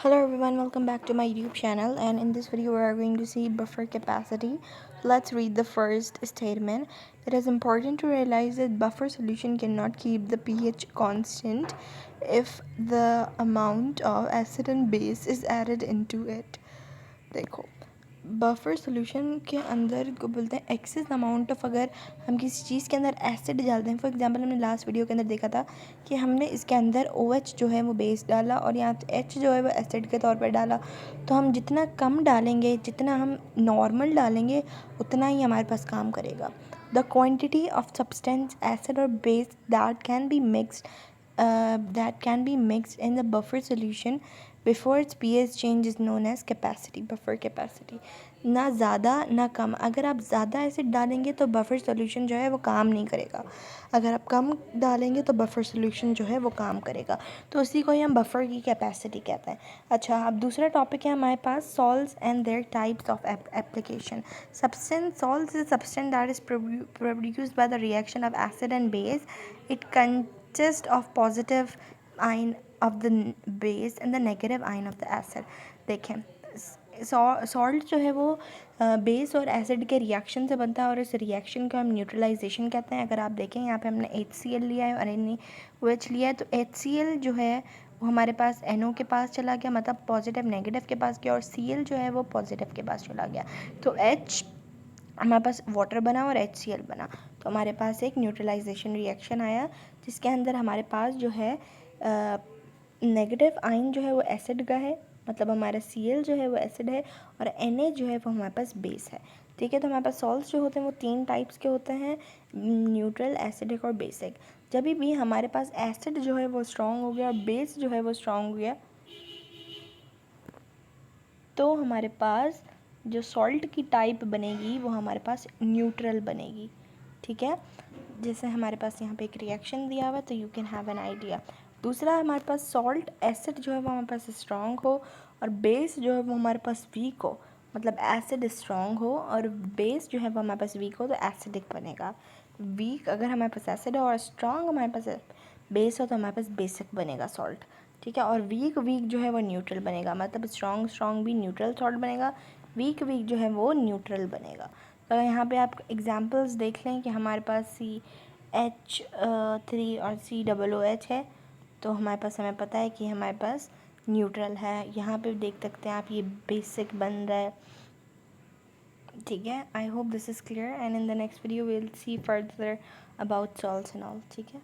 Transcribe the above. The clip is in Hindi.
Hello everyone, welcome back to my YouTube channel, and in this video we are going to see buffer capacity. Let's read the first statement. It is important to realize that buffer solution cannot keep the pH constant if the amount of acid and base is added into it. देखो, बफर सोल्यूशन के अंदर को बोलते हैं एक्सेस अमाउंट ऑफ, अगर हम किसी चीज़ के अंदर एसिड डालते हैं, फॉर एग्जांपल हमने लास्ट वीडियो के अंदर देखा था कि हमने इसके अंदर OH जो है वो बेस डाला और यहाँ H जो है वो एसिड के तौर पर डाला, तो हम जितना कम डालेंगे, जितना हम नॉर्मल डालेंगे, उतना ही हमारे पास काम करेगा. The quantity of substance acid और base that can be mixed in the buffer solution before its pH change is known as capacity. Buffer capacity, ना ज़्यादा ना कम. अगर आप ज़्यादा एसिड डालेंगे तो बफर सॉल्यूशन जो है वो काम नहीं करेगा, अगर आप कम डालेंगे तो बफर सॉल्यूशन जो है वो काम करेगा. तो उसी को ही हम बफर की कैपेसिटी कहते हैं. अच्छा, अब दूसरा टॉपिक है हमारे पास salts and their types of application. Substance salts is substance that is produced by the reaction of acid and base. It consist of positive ion of the base and the negative ion of the acid. देखें, सॉल्ट जो है वो बेस और एसिड के रिएक्शन से बनता है और इस रिएक्शन को हम न्यूट्रलाइजेशन कहते हैं. अगर आप देखें यहाँ पे हमने HCl लिया है और NaOH लिया है, तो HCl जो है वो हमारे पास NO के पास चला गया, मतलब पॉजिटिव नेगेटिव के पास गया, और Cl जो है वो पॉजिटिव के पास चला गया. तो H हमारे पास वाटर बना और HCl बना, तो हमारे पास एक न्यूट्रलाइजेशन रिएक्शन आया जिसके अंदर हमारे पास जो है नेगेटिव आयन जो है वो एसिड का है, मतलब हमारा Cl जो है वो एसिड है और Na जो है वो हमारे पास बेस है. ठीक है, तो हमारे पास सॉल्ट्स जो होते हैं वो 3 टाइप्स के होते हैं, न्यूट्रल, एसिडिक और बेसिक. जब भी हमारे पास एसिड जो है वो स्ट्रॉन्ग हो गया और बेस जो है वो स्ट्रॉन्ग हो गया, तो हमारे पास जो सॉल्ट की टाइप बनेगी वो हमारे पास न्यूट्रल बनेगी. ठीक है, जैसे हमारे पास यहाँ पे एक रिएक्शन दिया हुआ है, तो you can have an idea. दूसरा, हमारे पास सॉल्ट एसिड जो है वो हमारे पास स्ट्रॉन्ग हो और बेस जो है वो हमारे पास वीक हो, मतलब एसिड स्ट्रॉन्ग हो और बेस जो है वो हमारे पास वीक हो, तो एसिडिक बनेगा. वीक अगर हमारे पास एसिड हो और स्ट्रॉन्ग हमारे पास बेस हो तो हमारे पास बेसिक बनेगा सॉल्ट. ठीक है, और वीक जो है वो न्यूट्रल बनेगा, मतलब स्ट्रॉन्ग भी न्यूट्रल सॉल्ट बनेगा, वीक जो है वो न्यूट्रल बनेगा. तो यहाँ पे आप एग्जांपल्स देख लें कि हमारे पास CH3 और COOH है, तो हमारे पास, हमें पता है कि हमारे पास न्यूट्रल है. यहाँ पे देख सकते हैं आप, ये बेसिक बन रहा है. ठीक है, I hope this is clear, and in the next video we will see further about salts and all. ठीक है.